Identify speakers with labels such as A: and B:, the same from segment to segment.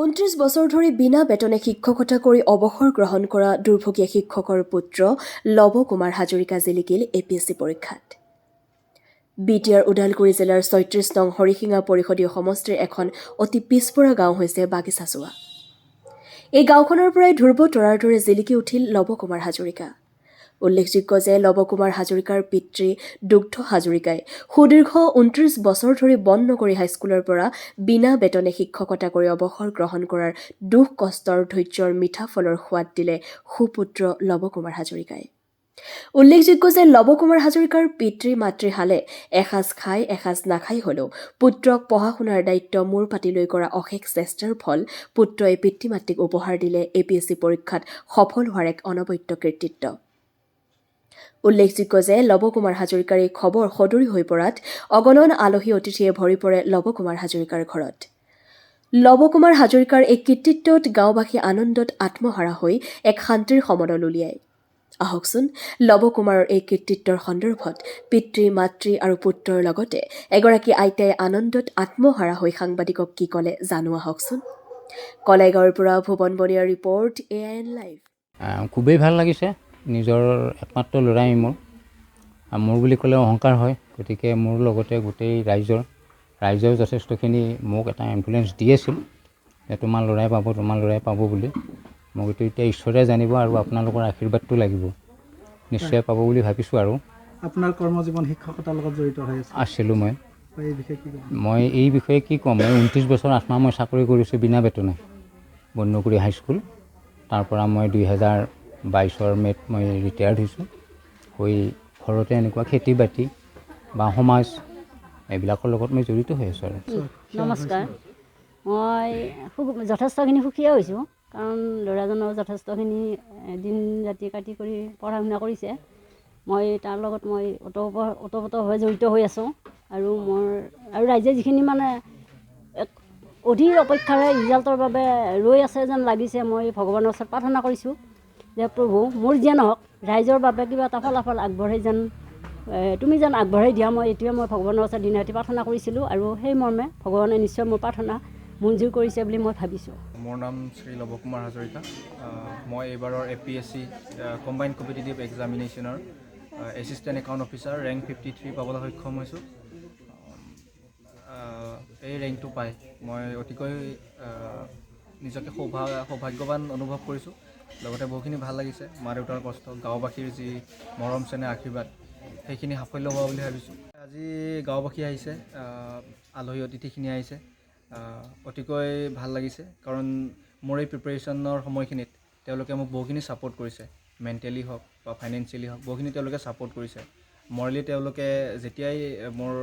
A: 29 বছৰ ধৰি বিনা বেতনে শিক্ষকতা কৰি অৱসৰ গ্ৰহণ কৰা দুৰ্ভগীয়া শিক্ষকৰ পুত্ৰ লৱ কুমাৰ হাজৰিকা জিলিকিল এপিএছচি পৰীক্ষাত। বিটিআৰ ওদালগুৰি জিলাৰ ৩৬ নং হৰিশিঙা পৰিষদীয় সমষ্টিৰ এখন অতি পিছপৰা গাঁও হৈছে বাগিচাচোৱা। এই গাঁওখনৰ পৰাই ধ্ৰুৱ তৰাৰ দৰে জিলিকি উঠিল লৱ কুমাৰ হাজৰিকা। উল্লেখযোগ্য যে লৱ কুমাৰ হাজৰিকাৰ পিতৃ দুগ্ধ হাজৰিকাই সুদীৰ্ঘ 29 বছৰ ধৰি বন নগৰী হাইস্কুলৰ পৰা বিনা বেতনে শিক্ষকতা কৰি অৱসৰ গ্ৰহণ কৰাৰ দুখ কষ্টৰ ধৈৰ্যৰ মিঠা ফলৰ সোৱাদ দিলে সুপুত্ৰ লৱ কুমাৰ হাজৰিকাই। উল্লেখযোগ্য যে লৱ কুমাৰ হাজৰিকাৰ পিতৃ মাতৃহালে এসাঁজ খাই এসাঁজ নাখাই হলেও পুত্ৰক পঢ়া শুনাৰ দায়িত্ব মূৰ পাতি লৈ কৰা অশেষ চেষ্টাৰ ফল পুত্ৰই পিতৃ মাতৃক উপহাৰ দিলে এপিএছচি পৰীক্ষাত সফল হোৱাৰ এক অনবদ্য কৃতিত্ব। উল্লেখযোগ্য যে লৱ কুমাৰ হাজৰিকাৰ এই খবৰ সদৰি হৈ পৰাত অগণন আলহী অতিথিয়ে ভৰি পৰে লৱ কুমাৰ হাজৰিকাৰ ঘৰত। লৱ কুমাৰ হাজৰিকাৰ এই কৃতিত্বত গাঁওবাসী আনন্দত আত্মহাৰা হৈ এক শান্তিৰ সমদল উলিয়ায়। আহকচোন লৱ কুমাৰৰ এই কৃতিত্বৰ সন্দৰ্ভত পিতৃ মাতৃ আৰু পুত্ৰৰ লগতে এগৰাকী আইতাই আনন্দত আত্মহাৰা হৈ সাংবাদিকক কি ক'লে জানো আহকচোন। কলাইগাঁৱৰ পৰা ভুৱন বনিয়াৰ ৰিপৰ্ট AIN লাইভ।
B: খুবেই ভাল লাগিছে। নিজৰ একমাত্ৰ ল'ৰাই মোৰ বুলি ক'লে অহংকাৰ হয়। গতিকে মোৰ লগতে গোটেই ৰাইজৰ যথেষ্টখিনি মোক এটা ইনফ্লুৱেঞ্চ দি আছিল যে তোমাৰ ল'ৰাই পাব বুলি। মোক এইটো এতিয়া ঈশ্বৰে জানিব আৰু আপোনালোকৰ আশীৰ্বাদটো লাগিব, নিশ্চয় পাব বুলি ভাবিছোঁ। আৰু
C: আপোনাৰ কৰ্মজীৱন শিক্ষকতাৰ লগত জড়িত হৈ
B: আছিলোঁ মই
C: এই
B: এই বিষয়ে কি ক'ম। মই 29 বছৰ 8 মাহ মই চাকৰি কৰিছোঁ বিনা বেতনে বননগুৰি হাইস্কুল। তাৰ পৰা মই 2022 মে'ত মই ৰিটায়াৰ্ড হৈছোঁ। হৈ ঘৰতে এনেকুৱা খেতি বাতি বা সমাজ এইবিলাকৰ লগত মই জড়িত হৈ আছোঁ। আৰু
D: নমস্কাৰ, মই যথেষ্টখিনি সুখীয়ে হৈছোঁ, কাৰণ ল'ৰাজনৰ যথেষ্টখিনি দিন ৰাতি কাটি কৰি পঢ়া শুনা কৰিছে। মই তাৰ লগত মই ওতঃপ্ৰোতভাৱে জড়িত হৈ আছোঁ। আৰু ৰাইজে যিখিনি মানে অধীৰ অপেক্ষাৰে ৰিজাল্টৰ বাবে ৰৈ আছে যেন লাগিছে, মই ভগৱানৰ ওচৰত প্ৰাৰ্থনা কৰিছোঁ যে প্ৰভু মোৰ যিয়ে নহওক ৰাইজৰ বাবে কিবা এটা ফলাফল আগবঢ়াই যেন তুমি যেন আগবঢ়াই দিয়া। মই এইটোৱে মই ভগৱানৰ ওচৰত দিন ৰাতি প্ৰাৰ্থনা কৰিছিলোঁ, আৰু সেই মৰ্মে ভগৱানে নিশ্চয় মোৰ প্ৰাৰ্থনা মঞ্জুৰ কৰিছে বুলি মই ভাবিছোঁ।
E: মোৰ নাম শ্ৰী লৱ কুমাৰ হাজৰিকা। মই এইবাৰৰ APSC কম্বাইণ্ড কম্পিটিটিভ এক্সামিনেশ্যনৰ এছিষ্টেণ্ট একাউণ্ট অফিচাৰ ৰেংক 53 পাবলৈ সক্ষম হৈছোঁ। এই ৰেংকটো পাই মই অতিকৈ নিজকে সৌভাগ্যৱান অনুভৱ কৰিছোঁ। লগতে বহুখিনি ভাল লাগিছে। মা দেউতাৰ কষ্ট, গাঁওবাসীৰ যি মৰম চেনেহ আশীৰ্বাদ, সেইখিনি সাফল্য হোৱা বুলি ভাবিছোঁ। আজি গাঁওবাসী আহিছে, আলহী অতিথিখিনি আহিছে, অতিকৈ ভাল লাগিছে। কাৰণ মোৰ এই প্ৰিপেৰেশ্যনৰ সময়খিনিত তেওঁলোকে মোক বহুখিনি ছাপোৰ্ট কৰিছে। মেণ্টেলি হওক বা ফাইনেন্সিয়েলি হওক বহুখিনি তেওঁলোকে ছাপোৰ্ট কৰিছে। মৰেলি তেওঁলোকে যেতিয়াই মোৰ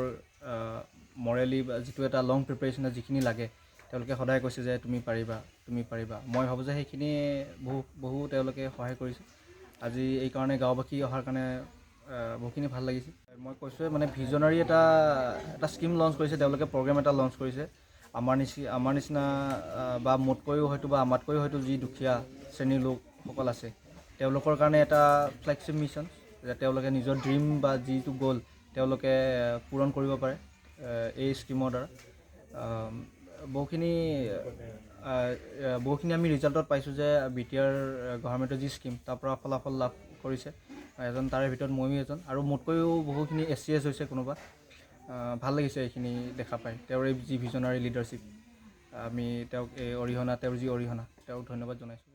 E: মৰেলি বা যিটো এটা লং প্ৰিপেৰেশ্যনত যিখিনি লাগে তেওঁলোকে সদায় কৈছে যে তুমি পাৰিবা। মই ভাবোঁ যে সেইখিনি বহু তেওঁলোকে সহায় কৰিছে। আজি এইকাৰণে গাঁওবাসী অহাৰ কাৰণে বহুখিনি ভাল লাগিছে। মই কৈছোঁৱে মানে ভিজনাৰী এটা স্কিম লঞ্চ কৰিছে তেওঁলোকে, প্ৰগ্ৰেম এটা লঞ্চ কৰিছে। আমাৰ নিচিনা বা মোতকৈও হয়তো বা আমাতকৈও হয়তো যি দুখীয়া শ্ৰেণীৰ লোকসকল আছে তেওঁলোকৰ কাৰণে এটা ফ্লেগশ্বিপ মিছন, যে তেওঁলোকে নিজৰ ড্ৰিম বা যিটো গ'ল তেওঁলোকে পূৰণ কৰিব পাৰে এই স্কিমৰ দ্বাৰা। বহুখিনি আমি ৰিজাল্টত পাইছোঁ যে বিটিআৰ গভৰ্ণমেণ্টৰ যি স্কিম তাৰ পৰা ফলাফল লাভ কৰিছে তাৰে ভিতৰত ময়ো এজন, আৰু মোতকৈও বহুখিনি SCS হৈছে কোনোবা। ভাল লাগিছে এইখিনি দেখা পাই। তেওঁৰ এই যি ভিজনাৰী লিডাৰশ্বিপ, আমি তেওঁক তেওঁৰ যি অৰিহণা তেওঁক ধন্যবাদ জনাইছোঁ।